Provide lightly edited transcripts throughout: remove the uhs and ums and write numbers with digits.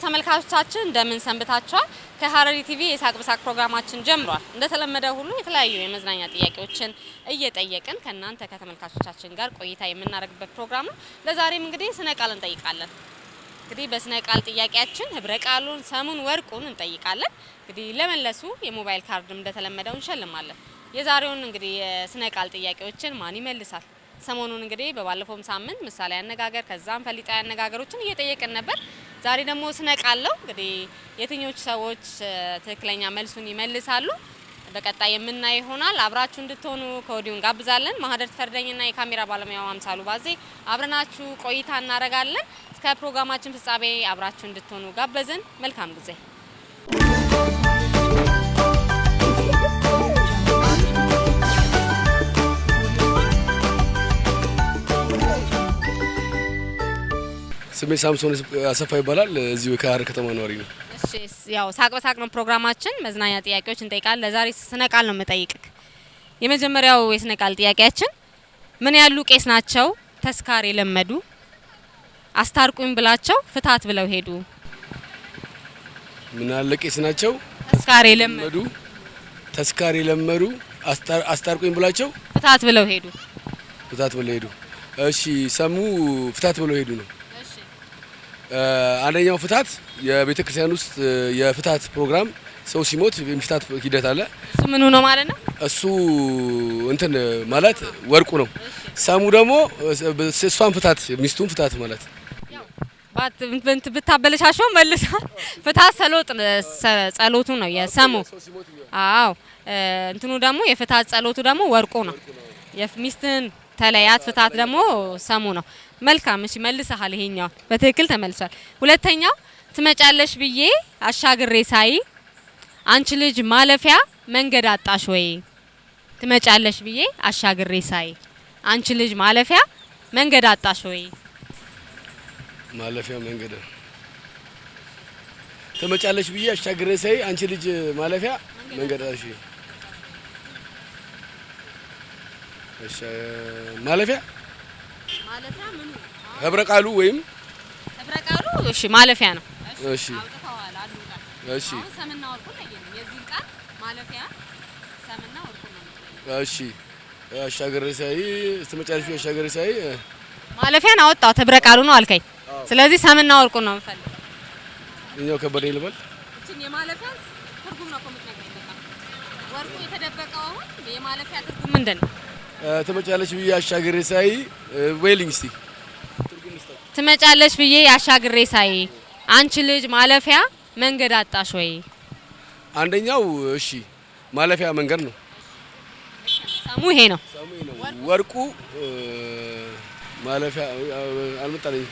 ተመልካቾቻችን እንደምን ሰንብታችኋል? ከሐረሪ ቲቪ የሳቅ በሳቅ ፕሮግራማችን ጀምሯል። እንደተለመደው ሁሉ የተለያዩ የመዝናኛ ጥያቄዎችን እየጠየቅን ከእናንተ ከተመልካቾቻችን ጋር ቆይታ የምናደርግበት ፕሮግራም ነው። ለዛሬም እንግዲህ ስነ ቃል እንጠይቃለን። እንግዲህ በስነ ቃል ጥያቄያችን ህብረ ቃሉን፣ ሰሙን፣ ወርቁን እንጠይቃለን። እንግዲህ ለመለሱ የሞባይል ካርድ እንደተለመደው እንሸልማለን። የዛሬውን እንግዲህ የስነ ቃል ጥያቄዎችን ማን ይመልሳል? ሰሞኑን እንግዲህ በባለፈውም ሳምንት ምሳሌ አነጋገር ከዛም ፈሊጣዊ አነጋገሮችን እየጠየቅን ነበር። ዛሬ ደግሞ ስነ ቃል ነው። እንግዲህ የትኞቹ ሰዎች ትክክለኛ መልሱን ይመልሳሉ በቀጣይ የምናይ ይሆናል። አብራችሁ እንድትሆኑ ከወዲሁ እንጋብዛለን። ማህደር ፈርደኝና የካሜራ ባለሙያው አምሳሉ ባዜ አብረናችሁ ቆይታ እናደርጋለን። እስከ ፕሮግራማችን ፍጻሜ አብራችሁ እንድትሆኑ ጋበዝን። መልካም ጊዜ። ስሜ ሳምሶን አሰፋ ይባላል። እዚሁ ከሐረር ከተማ ነዋሪ ነው። እሺ፣ ያው ሳቅ በሳቅ ነው ፕሮግራማችን። መዝናኛ ጥያቄዎች እንጠይቃለን። ለዛሬ ስነ ቃል ነው የምጠይቅክ። የመጀመሪያው የስነ ቃል ጥያቄያችን ምን ያሉ ቄስ ናቸው ተስካር የለመዱ አስታርቁኝ ብላቸው ፍታት ብለው ሄዱ? ምን ያለ ቄስ ናቸው ተስካር የለመዱ አስታርቁኝ ብላቸው ፍታት ብለው ሄዱ? ፍታት ብለው ሄዱ። እሺ፣ ሰሙ ፍታት ብለው ሄዱ ነው። አንደኛው ፍታት የቤተ ክርስቲያን ውስጥ የፍታት ፕሮግራም ሰው ሲሞት የሚፍታት ሂደት አለ። እሱ ምኑ ነው ማለት ነው? እሱ እንትን ማለት ወርቁ ነው። ሰሙ ደግሞ እሷን ፍታት ሚስቱን ፍታት ማለት ብታበለሻሸው መልሳ ፍታት ጸሎቱ ነው የሰሙ። አዎ፣ እንትኑ ደግሞ የፍታት ጸሎቱ ደግሞ ወርቁ ነው። የሚስትን ተለያት ፍታት ደግሞ ሰሙ ነው። መልካም። እሺ፣ መልሰሃል። ይሄኛው በትክክል ተመልሷል። ሁለተኛው ትመጫለሽ ብዬ አሻግሬ ሳይ አንቺ ልጅ ማለፊያ መንገድ አጣሽ ወይ? ትመጫለሽ ብዬ አሻግሬ ሳይ አንቺ ልጅ ማለፊያ መንገድ አጣሽ ወይ? ማለፊያ መንገድ ትመጫለሽ ብዬ አሻግሬ ሳይ አንቺ ልጅ ማለፊያ መንገድ አጣሽ። እሺ፣ ማለፊያ ምኑ ህብረ ቃሉ ወይም ህብረ ቃሉ። እሺ፣ ማለፊያ ነው። እሺ፣ አውጥተዋል አሉ ቃል። እሺ፣ ሰምና ወርቁ ለየን። የዚህ ቃል ማለፊያ ሰምና ወርቁ ነው። እሺ፣ አሻገረ ሳይ እስተመጨረሻ አሻገረ ሳይ ማለፊያን አወጣው ህብረ ቃሉ ነው አልከኝ። ስለዚህ ሰምና ወርቁ ነው የምፈልገው። እኛው ከበደ ይልበል። እቺን የማለፊያ ትርጉም ነው የምትነግረኝ። ወርቁ የተደበቀው አሁን የማለፊያ ትርጉም ምንድን ነው? ትመጫለሽ ብዬ አሻግሬ ሳይ ወይልኝ እስቲ ትመጫለሽ ብዬ አሻግሬ ሳይ አንቺ ልጅ ማለፊያ መንገድ አጣሽ ወይ? አንደኛው እሺ፣ ማለፊያ መንገድ ነው። ሰሙ ይሄ ነው። ወርቁ ማለፊያ አልመጣልኝ።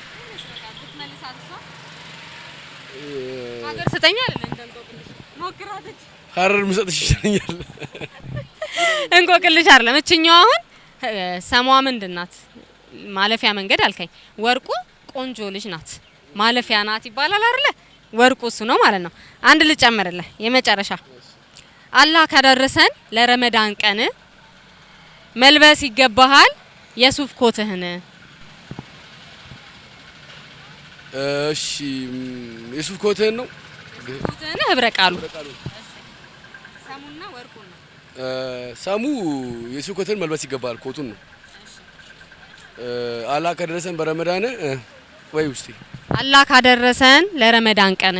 ሀገር ስጠኛ አይደል እንደልቆቅልሽ ሞክራለች። ሐረር ምሰጥሽ ይችላል። እንቆቅልሽ አይደለም። እችኛው አሁን ሰሟ ምንድን ናት? ማለፊያ መንገድ አልከኝ። ወርቁ ቆንጆ ልጅ ናት ማለፊያ ናት ይባላል አይደለ? ወርቁ እሱ ነው ማለት ነው። አንድ ልጨምርልህ፣ የመጨረሻ አላህ ካደረሰን ለረመዳን ቀን መልበስ ይገባሃል የሱፍ ኮትህን። እሺ፣ የሱፍ ኮትህን ነው። ኮትህን ህብረ ቃሉ ሰሙና ወርቁ ነው። ሰሙ የሱፍ ኮትህን መልበስ ይገባሃል ኮቱን ነው። አላህ ካደረሰን በረመዳን ወይ ውስቲ አላህ ካደረሰን ለረመዳን ቀን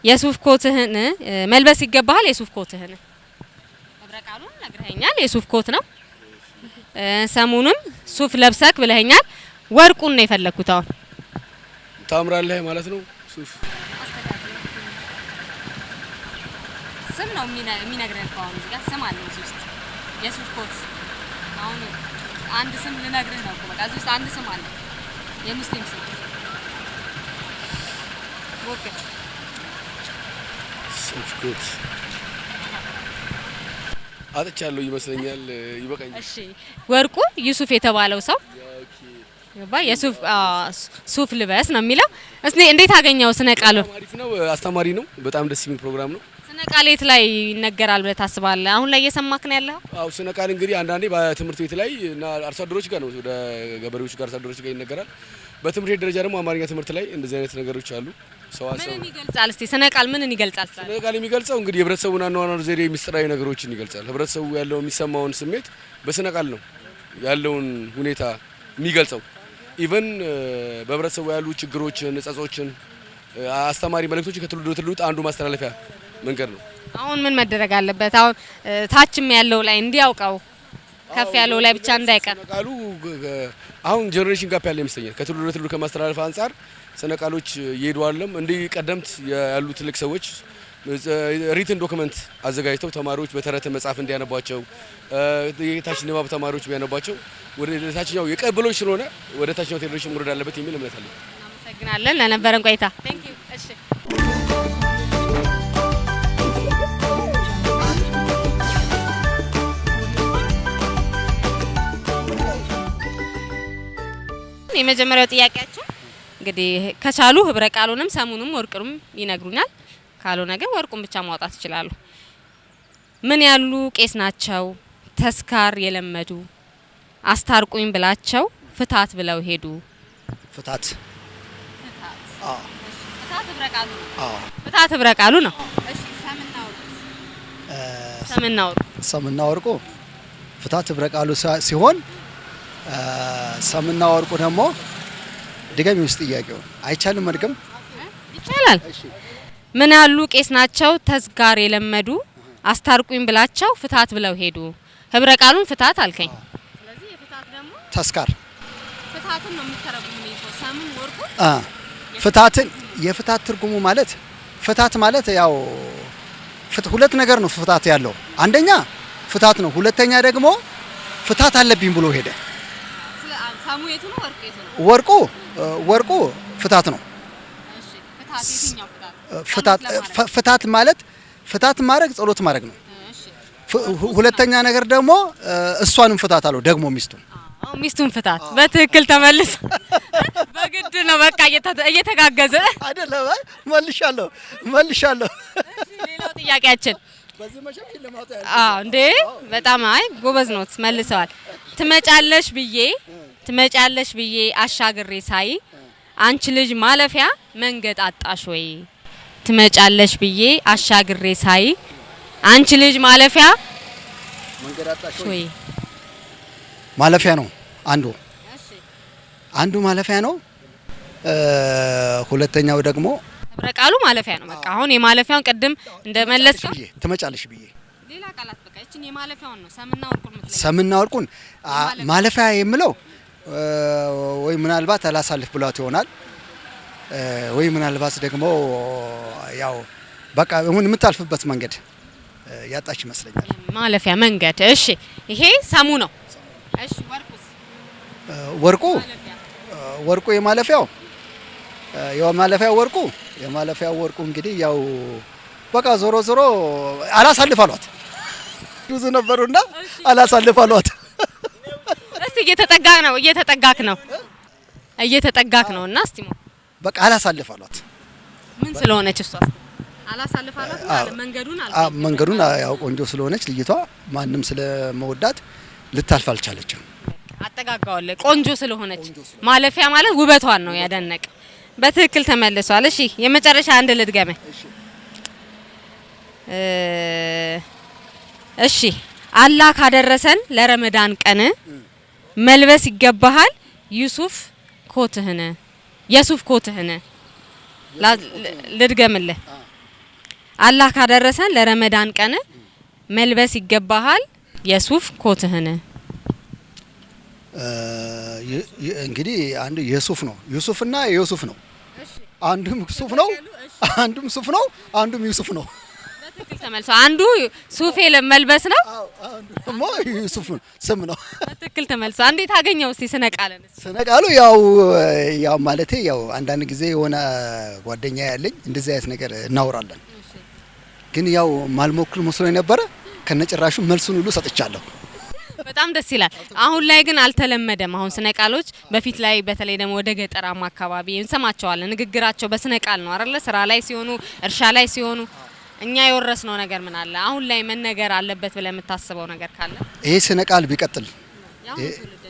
የሱፍ ኮትህን መልበስ ይገባሃል የሱፍ ኮትህን። ህብረ ቃሉን ነግረኸኛል፣ የሱፍ ኮት ነው። ሰሙንም ሱፍ ለብሰክ ብለኸኛል። ወርቁን ነው የፈለኩት። አሁን ታምራለህ ማለት ነው። ሱፍ ስም ነው የሚነግረን። አሁን እዚህ ጋር ስም አለ እዚህ ውስጥ የሱፍ ኮት። አሁን አንድ ስም ልነግርህ ነው። በቃ እዚህ ውስጥ አንድ ስም አለ፣ የሙስሊም ስም። ኦኬ፣ ሱፍ ኮት አጥቻለሁ ይመስለኛል። ይበቃኛል። እሺ፣ ወርቁ ዩሱፍ የተባለው ሰው የሱፍ ሱፍ ልበስ ነው የሚለው። እስቲ እንዴት አገኘው ስነ ቃሉ? አሪፍ ነው፣ አስተማሪ ነው። በጣም ደስ የሚል ፕሮግራም ነው። ስነ ቃል የት ላይ ይነገራል ብለህ ታስባለህ? አሁን ላይ እየሰማክ ነው ያለው? አው ስነ ቃል እንግዲህ አንዳንዴ በትምህርት ቤት ላይ እና አርሶ አደሮች ጋር ነው፣ ወደ ገበሬዎች ጋር አርሶ አደሮች ጋር ይነገራል። በትምህርት ደረጃ ደግሞ አማርኛ ትምህርት ላይ እንደዚህ አይነት ነገሮች አሉ። ሰዋሰው ምንን ይገልጻል? እስቲ ስነ ቃል ምንን ይገልጻል? ስነ ቃል የሚገልጸው እንግዲህ የህብረተሰቡን አኗኗር ዘዴ ሚስጥራዊ ነገሮችን ይገልጻል። ህብረተሰቡ ያለው የሚሰማውን ስሜት በስነ ቃል ነው ያለውን ሁኔታ የሚገልጸው። ኢቨን በህብረተሰቡ ያሉ ችግሮችን፣ ጸጾችን፣ አስተማሪ መልእክቶችን ከትውልድ ወደ ትውልድ አንዱ ማስተላለፊያ መንገድ ነው። አሁን ምን መደረግ አለበት? አሁን ታችም ያለው ላይ እንዲያውቀው ከፍ ያለው ላይ ብቻ እንዳይቀር ስነ ቃሉ አሁን ጄኔሬሽን ጋፕ ያለ ይመስለኛል። ከትውልድ ወደ ትውልድ ከማስተላለፍ አንጻር ስነ ቃሎች ይሄዱ አይደለም። እንዲህ ቀደምት ያሉ ትልቅ ሰዎች ሪትን ዶክመንት አዘጋጅተው ተማሪዎች በተረት መጻፍ እንዲያነቧቸው የታች ንባብ ተማሪዎች ቢያነቧቸው ወደ ታችኛው የቀበሎች ስለሆነ ወደ ታችኛው ቴሌቪዥን መውረድ አለበት የሚል እምነት አለኝ። እናመሰግናለን ለነበረን ቆይታ። ቴንክ ዩ። እሺ የመጀመሪያው ጥያቄያቸው እንግዲህ ከቻሉ ህብረ ቃሉንም ሰሙንም ወርቁንም ይነግሩኛል። ካልሆነ ግን ወርቁን ብቻ ማውጣት ይችላሉ። ምን ያሉ ቄስ ናቸው ተስካር የለመዱ አስታርቁኝ ብላቸው ፍታት ብለው ሄዱ? ፍታት ፍታት ህብረ ቃሉ ነው። ፍታት ህብረ ቃሉ ነው። እሺ ሰምና ወርቁ ፍታት ህብረ ቃሉ ሲሆን ሰምና ወርቁ ደግሞ ድገሚ ውስጥ ጥያቄው አይቻልም መድገም ይቻላል። ምን ያሉ ቄስ ናቸው ተስጋር የለመዱ አስታርቁኝ ብላቸው ፍታት ብለው ሄዱ? ህብረ ቃሉን ፍታት አልከኝ። ስለዚህ የፍታት ደግሞ ተስካር ፍታትን ነው የሚተረጉመው። ሰምን ወርቁ ፍታትን የፍታት ትርጉሙ ማለት ፍታት ማለት ያው ሁለት ነገር ነው ፍታት ያለው። አንደኛ ፍታት ነው፣ ሁለተኛ ደግሞ ፍታት አለብኝ ብሎ ሄደ። ሰሙ የቱ ነው? ወርቁ የቱ ነው? ወርቁ ፍታት ነው። እሺ ፍታት የትኛው ፍታት? ፍታት ማለት ፍታት ማድረግ ጸሎት ማድረግ ነው። ሁለተኛ ነገር ደግሞ እሷንም ፍታት አለው ደግሞ ሚስቱን ፍታት። በትክክል ተመልሶ በግድ ነው በቃ እየተጋገዘ አይደለም። መልሻለሁ። ሌላው ጥያቄያችን እንዴ በጣም አይ ጎበዝ ነው መልሰዋል። ትመጫለሽ ብዬ አሻግሬ ሳይ አንቺ ልጅ ማለፊያ መንገድ አጣሽ ወይ? ትመጫለሽ ብዬ አሻግሬ ሳይ አንቺ ልጅ ማለፊያ መንገድ አጣሽ ወይ? ማለፊያ ነው አንዱ ማለፊያ ነው። ሁለተኛው ደግሞ ህብረ ቃሉ ማለፊያ ነው። በቃ አሁን የማለፊያውን ቅድም እንደመለስከው ትመጫለሽ ብዬ ሌላ ቃላት በቃ እቺን የማለፊያውን ነው ሰምና ወርቁን ማለፊያ የምለው ወይ ምናልባት አላሳልፍ ብሏት ይሆናል ወይ ምናልባት ደግሞ ያው በቃ የምታልፍበት መንገድ ያጣች ይመስለኛል። ማለፊያ መንገድ። እሺ ይሄ ሰሙ ነው። እሺ ወርቁ የማለፊያው ወርቁ እንግዲህ ያው በቃ ዞሮ አላሳልፍ አሏት። ብዙ ነበሩና አላሳልፍ አሏት። እስቲ እየተጠጋክ ነው እና እስቲ በቃ አላሳልፍ አሏት። ምን ስለሆነች እሷ አላሳልፍ አሏት ማለት መንገዱን ያው ቆንጆ ስለሆነች ልጅቷ ማንም ስለመወዳት ልታልፍ አልቻለችም። አጠጋጋዋለ ቆንጆ ስለሆነች ማለፊያ ማለት ውበቷን ነው ያደነቀ። በትክክል ተመልሷል። እሺ የመጨረሻ አንድ ልድገመ። እሺ አላህ ካደረሰን ለረመዳን ቀን መልበስ ይገባሃል የሱፍ ኮትህን ልድገምልህ። አላህ ካደረሰን ለረመዳን ቀን መልበስ ይገባሃል የሱፍ ኮትህን። እንግዲህ አንዱ የሱፍ ነው ዩሱፍና የሱፍ ነው። አንዱም ሱፍ ነው አንዱም ዩሱፍ ነው። በትክክል ተመልሷል። አንዱ ሱፍ መልበስ ነው፣ አንዱ ደግሞ ዩሱፍ ስም ነው። በትክክል ተመልሷል። እንዴት አገኘው? እስቲ ስነ ቃሉ ያው ማለቴ ያው አንዳንድ ጊዜ የሆነ ጓደኛ ያለኝ እንደዚህ አይነት ነገር እናወራለን። ግን ያው ማልሞክር መስሎ የነበረ ከነጭራሹ መልሱን ሁሉ ሰጥቻለሁ። በጣም ደስ ይላል። አሁን ላይ ግን አልተለመደም። አሁን ስነ ቃሎች በፊት ላይ በተለይ ደግሞ ወደ ገጠራማ አካባቢ እንሰማቸዋለን። ንግግራቸው በስነ ቃል ነው አይደለ? ስራ ላይ ሲሆኑ፣ እርሻ ላይ ሲሆኑ እኛ የወረስነው ነገር ምን አለ? አሁን ላይ መነገር አለበት ብለህ የምታስበው ነገር ካለ? ይሄ ስነ ቃል ቢቀጥል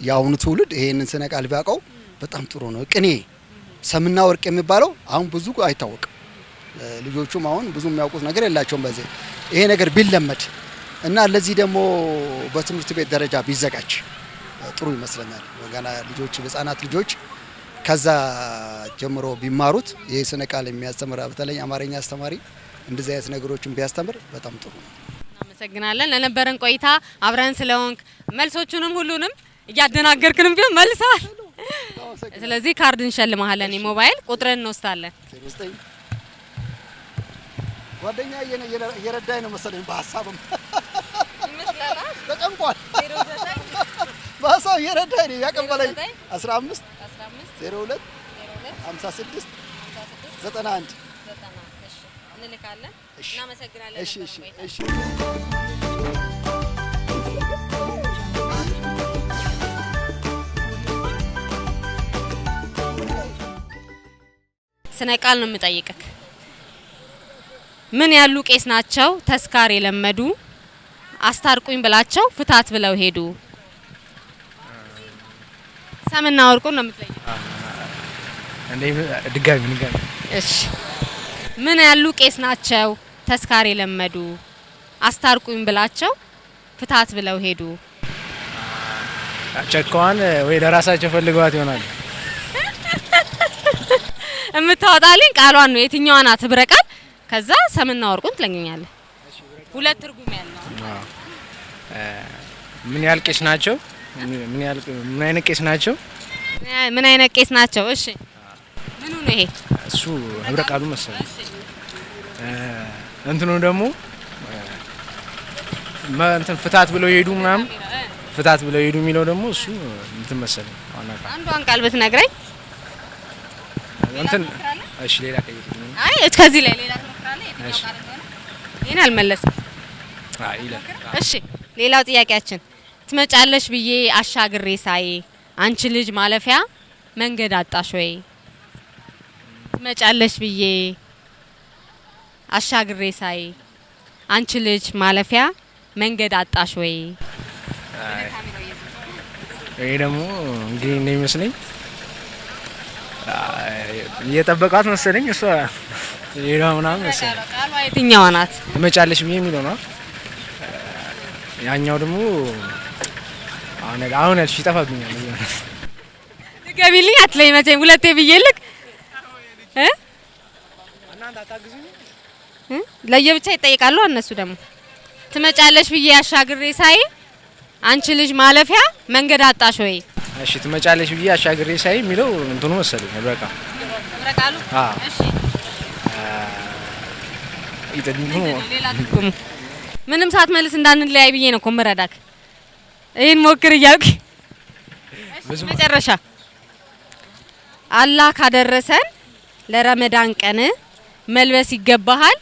የአሁኑ ትውልድ ይሄንን ስነ ቃል ቢያውቀው በጣም ጥሩ ነው። ቅኔ ሰምና ወርቅ የሚባለው አሁን ብዙ አይታወቅም። ልጆቹም አሁን ብዙ የሚያውቁት ነገር የላቸውም። በዚህ ይሄ ነገር ቢለመድ እና ለዚህ ደግሞ በትምህርት ቤት ደረጃ ቢዘጋጅ ጥሩ ይመስለኛል። ገና ልጆች ህጻናት ልጆች ከዛ ጀምሮ ቢማሩት ይሄ ስነ ቃል የሚያስተምር በተለይ አማርኛ አስተማሪ እንደዚህ አይነት ነገሮችን ቢያስተምር በጣም ጥሩ ነው። እናመሰግናለን ለነበረን ቆይታ አብረን ስለሆንክ መልሶቹንም ሁሉንም እያደናገርክንም ቢሆን መልሰዋል። ስለዚህ ካርድ እንሸልማለን። የሞባይል ቁጥርን እንወስዳለን። ጓደኛ እየረዳኝ ነው መሰለኝ በሀሳብም ተጨንቋል። በሀሳብ እየረዳኝ ነው ያቀበለኝ 15 02 56 91 እንልካለን። እናመሰግናለን። እሺ እሺ እሺ ስነ ቃል ነው የምጠይቅህ። ምን ያሉ ቄስ ናቸው ተስካር የለመዱ አስታርቁኝ ብላቸው ፍታት ብለው ሄዱ? ሰምና ወርቁን ነው የምትለየው? እንዴ ድጋሚ እሺ ምን ያሉ ቄስ ናቸው ተስካር የለመዱ አስታርቁኝ ብላቸው ፍታት ብለው ሄዱ? ቸኳን ወይ ለራሳቸው ፈልገዋት ይሆናል። የምታወጣልኝ ቃሏን ነው የትኛዋ ናት? ህብረ ቃል ከዛ ሰምና ወርቁን ትለኛለህ። ሁለት ትርጉም ያለው ምን ያህል ቄስ ናቸው? ምን አይነት ቄስ ናቸው? ምን አይነት ቄስ ናቸው? እሺ ምኑ ነው ይሄ? እሱ ህብረ ቃሉ መሰለኝ። እንትኑ ደግሞ እንትን ፍታት ብለው ይሄዱ ምናምን ፍታት ብለው ይሄዱ የሚለው ደግሞ እሱ እንትን መሰለኝ። አንዷን ቃል ብትነግረኝ እንትን እሺ ሌላ ቀይርልኝ። አይ ከዚህ ላይ ሌላ ትሞክራለህ? የትኛው ቃል እንደሆነ ይሄን አልመለስም። አይ ይላል። እሺ ሌላው ጥያቄያችን ትመጫለሽ ብዬ አሻግሬ ሳይ አንቺ ልጅ ማለፊያ መንገድ አጣሽ ወይ? ትመጫለሽ ብዬ አሻግሬ ሳይ አንቺ ልጅ ማለፊያ መንገድ አጣሽ ወይ? ይሄ ደግሞ እንግዲህ እንደ ይመስለኝ እየጠበቃት መሰለኝ እሷ ሌላ ምናምን መሰለኝ። ቃሏ የትኛዋ ናት? ትመጫለሽ ብዬ የሚለው ነው። ያኛው ደግሞ አሁን ያልሽ ይጠፋብኛል። ትገቢልኝ አትለኝ መቼም ሁለቴ ብዬ ልክ እናንተ አታግዙኝ። ለየብቻ ይጠይቃሉ እነሱ ደግሞ ትመጫለሽ ብዬ አሻግሬ ሳይ አንቺ ልጅ ማለፊያ መንገድ አጣሽ ወይ? እሺ ትመጫለሽ ብዬ አሻግሬ ሳይ የሚለው እንትኑ መሰለኝ በቃ ብረቃሉ። እሺ ሌላ ትርጉሙ ምንም ሳትመልስ እንዳንለያይ ብዬ ነው እኮ የምረዳክ። ይሄን ሞክር እያልኩ መጨረሻ አላህ ካደረሰን ለረመዳን ቀን መልበስ ይገባሃል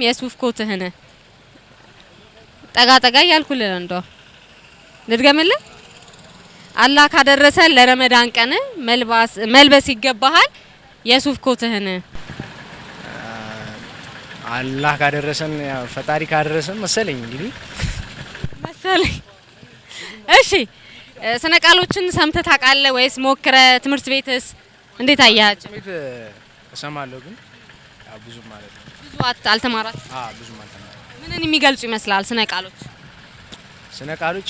የሱፍ ኮትህን። ጠጋ ጠጋ እያልኩልህ ነው እንደው ልድገምልህ። አላህ ካደረሰን ለረመዳን ቀን መልበስ ይገባሃል የሱፍ ኮትህን። አላህ ካደረሰን ፈጣሪ ካደረሰን መሰለኝ እንግዲህ መሰለኝ። እሺ ስነ ቃሎችን ሰምተህ ታውቃለህ ወይስ ሞክረህ ትምህርት ቤትስ እንዴት አያችሁ? ቤት እሰማለሁ ግን ብዙ ማለት ነው። ብዙ አልተማራችሁ? ብዙ ማለት ነው። ምንን የሚገልጹ ይመስላል ስነ ቃሎች? ስነ ቃሎች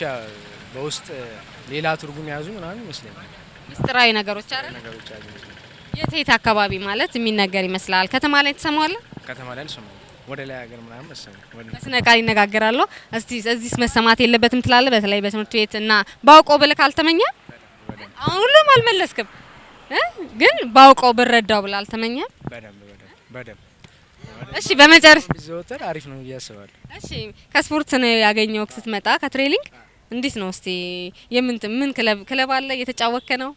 በውስጥ ሌላ ትርጉም ያዙ ምናምን ይመስለኛል። ሚስጥራዊ ነገሮች አይደል? ነገሮች ያዙ ይመስለኛል። የት አካባቢ ማለት የሚነገር ይመስላል? ከተማ ላይ ትሰማዋለህ? ከተማ ላይ አልሰማሁም። ወደ ላይ ሀገር ምናምን መሰለኝ በስነ ቃል ይነጋገራሉ። እስቲ እዚህስ መሰማት የለበትም ትላለህ? በተለይ በትምህርት ቤት እና ባውቀው ብለህ ካልተመኘ አሁን ሁሉም አልመለስክም ግን ባውቀው ብረዳው ብለህ አልተመኘም? በደንብ እሺ በመጨረሻ ቢዘወተር አሪፍ ነው ብዬ አስባለሁ። እሺ ከስፖርት ነው ያገኘው ስትመጣ ከትሬኒንግ እንዴት ነው እስቲ ምን ክለብ አለ እየተጫወከ ነው?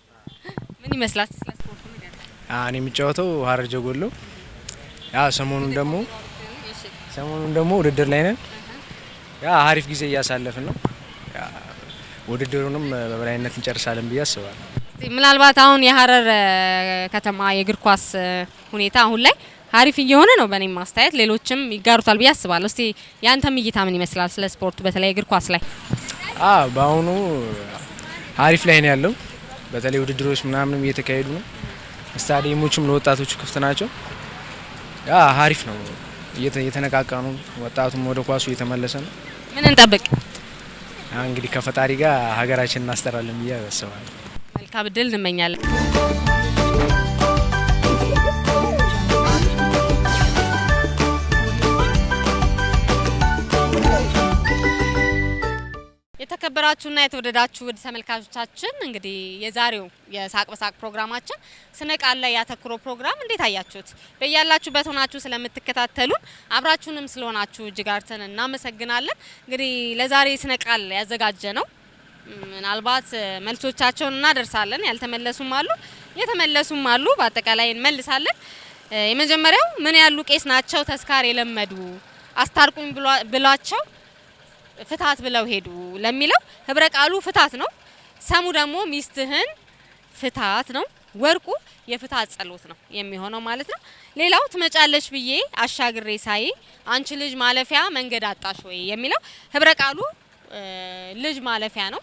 ምን ይመስላል ስለ ስፖርቱ ነገር? እኔ የሚጫወተው ሀረር ጀጎሎ። ሰሞኑን ደግሞ ውድድር ላይ ነን። አሪፍ ጊዜ እያሳለፍን ነው። ውድድሩንም በበላይነት እንጨርሳለን ብዬ አስባለሁ። ምናልባት አሁን የሀረር ከተማ የእግር ኳስ ሁኔታ አሁን ላይ አሪፍ እየሆነ ነው በእኔ ማስተያየት፣ ሌሎችም ይጋሩታል ብዬ አስባለሁ። እስቲ ያንተም እይታ ምን ይመስላል ስለ ስፖርቱ በተለይ እግር ኳስ ላይ? በአሁኑ አሪፍ ላይ ነው ያለው። በተለይ ውድድሮች ምናምንም እየተካሄዱ ነው። ስታዲየሞችም ለወጣቶቹ ክፍት ናቸው። ያ አሪፍ ነው። እየተነቃቃ ነው። ወጣቱም ወደ ኳሱ እየተመለሰ ነው። ምን እንጠብቅ? እንግዲህ ከፈጣሪ ጋር ሀገራችንን እናስጠራለን ብዬ አስባለሁ። መልካም እድል እንመኛለን። የተከበራችሁና የተወደዳችሁ ውድ ተመልካቾቻችን እንግዲህ የዛሬው የሳቅ በሳቅ ፕሮግራማችን ስነ ቃል ላይ ያተኮረው ፕሮግራም እንዴት አያችሁት? በያላችሁበት ሆናችሁ ስለምትከታተሉን አብራችሁንም ስለሆናችሁ እጅግ አርተን እናመሰግናለን። እንግዲህ ለዛሬ ስነ ቃል ያዘጋጀ ነው ምናልባት መልሶቻቸውን እናደርሳለን። ያልተመለሱም አሉ፣ የተመለሱም አሉ። በአጠቃላይ እንመልሳለን። የመጀመሪያው ምን ያሉ ቄስ ናቸው ተስካር የለመዱ አስታርቁኝ ብሏቸው ፍታት ብለው ሄዱ ለሚለው ህብረ ቃሉ ፍታት ነው። ሰሙ ደግሞ ሚስትህን ፍታት ነው። ወርቁ የፍታት ጸሎት ነው የሚሆነው ማለት ነው። ሌላው ትመጫለሽ ብዬ አሻግሬ ሳይ አንቺ ልጅ ማለፊያ መንገድ አጣሽ ወይ የሚለው ህብረ ቃሉ ልጅ ማለፊያ ነው።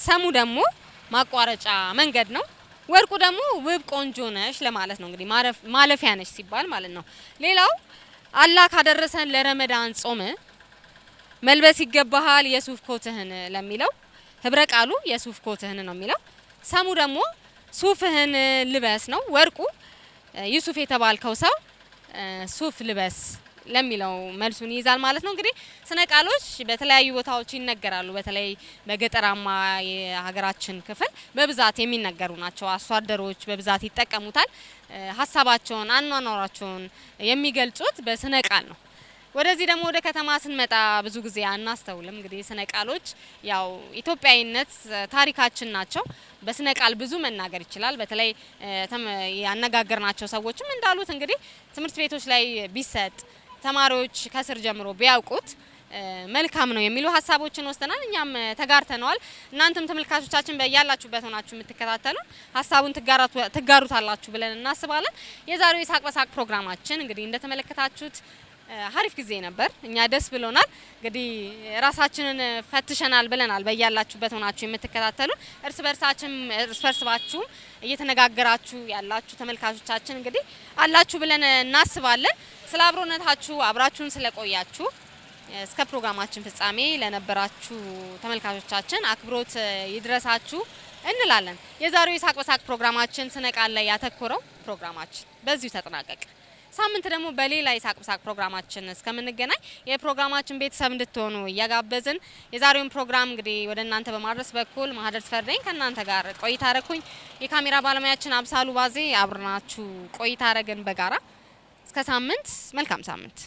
ሰሙ ደግሞ ማቋረጫ መንገድ ነው። ወርቁ ደግሞ ውብ ቆንጆ ነሽ ለማለት ነው። እንግዲህ ማለፊያ ነሽ ሲባል ማለት ነው። ሌላው አላህ ካደረሰን ለረመዳን ጾም መልበስ ይገባሃል የሱፍ ኮትህን ለሚለው ህብረ ቃሉ የሱፍ ኮትህን ነው የሚለው። ሰሙ ደግሞ ሱፍህን ልበስ ነው። ወርቁ ዩሱፍ የተባልከው ሰው ሱፍ ልበስ ለሚለው መልሱን ይይዛል ማለት ነው። እንግዲህ ስነ ቃሎች በተለያዩ ቦታዎች ይነገራሉ። በተለይ በገጠራማ የሀገራችን ክፍል በብዛት የሚነገሩ ናቸው። አርሶ አደሮች በብዛት ይጠቀሙታል። ሀሳባቸውን፣ አኗኗራቸውን የሚገልጹት በስነ ቃል ነው። ወደዚህ ደግሞ ወደ ከተማ ስንመጣ ብዙ ጊዜ አናስተውልም። እንግዲህ ስነ ቃሎች ያው ኢትዮጵያዊነት ታሪካችን ናቸው። በስነ ቃል ብዙ መናገር ይችላል። በተለይ ያነጋገርናቸው ሰዎችም እንዳሉት እንግዲህ ትምህርት ቤቶች ላይ ቢሰጥ ተማሪዎች ከስር ጀምሮ ቢያውቁት መልካም ነው የሚሉ ሀሳቦችን ወስደናል። እኛም ተጋርተነዋል። እናንተም ተመልካቾቻችን በያላችሁበት ሆናችሁ የምትከታተሉ ሀሳቡን ትጋሩታላችሁ ብለን እናስባለን። የዛሬው የሳቅ በሳቅ ፕሮግራማችን እንግዲህ እንደተመለከታችሁት ሀሪፍ ጊዜ ነበር። እኛ ደስ ብሎናል። እንግዲህ ራሳችንን ፈትሸናል ብለናል። በያላችሁበት ሆናችሁ የምትከታተሉ እርስ በርሳችሁ እየተነጋገራችሁ ያላችሁ ተመልካቾቻችን እንግዲህ አላችሁ ብለን እናስባለን። ስለ አብሮነታችሁ አብራችሁን ስለቆያችሁ እስከ ፕሮግራማችን ፍጻሜ ለነበራችሁ ተመልካቾቻችን አክብሮት ይድረሳችሁ እንላለን። የዛሬው የሳቅ በሳቅ ፕሮግራማችን ስነ ቃል ላይ ያተኮረው ፕሮግራማችን በዚሁ ተጠናቀቀ። ሳምንት ደግሞ በሌላ የሳቅ በሳቅ ፕሮግራማችን እስከምንገናኝ የፕሮግራማችን ቤተሰብ እንድትሆኑ እያጋበዝን የዛሬውን ፕሮግራም እንግዲህ ወደ እናንተ በማድረስ በኩል ማህደር ተፈርደኝ ከእናንተ ጋር ቆይታ አረኩኝ። የካሜራ ባለሙያችን አብሳሉ ባዜ አብርናችሁ ቆይታ አረግን በጋራ። እስከ ሳምንት፣ መልካም ሳምንት።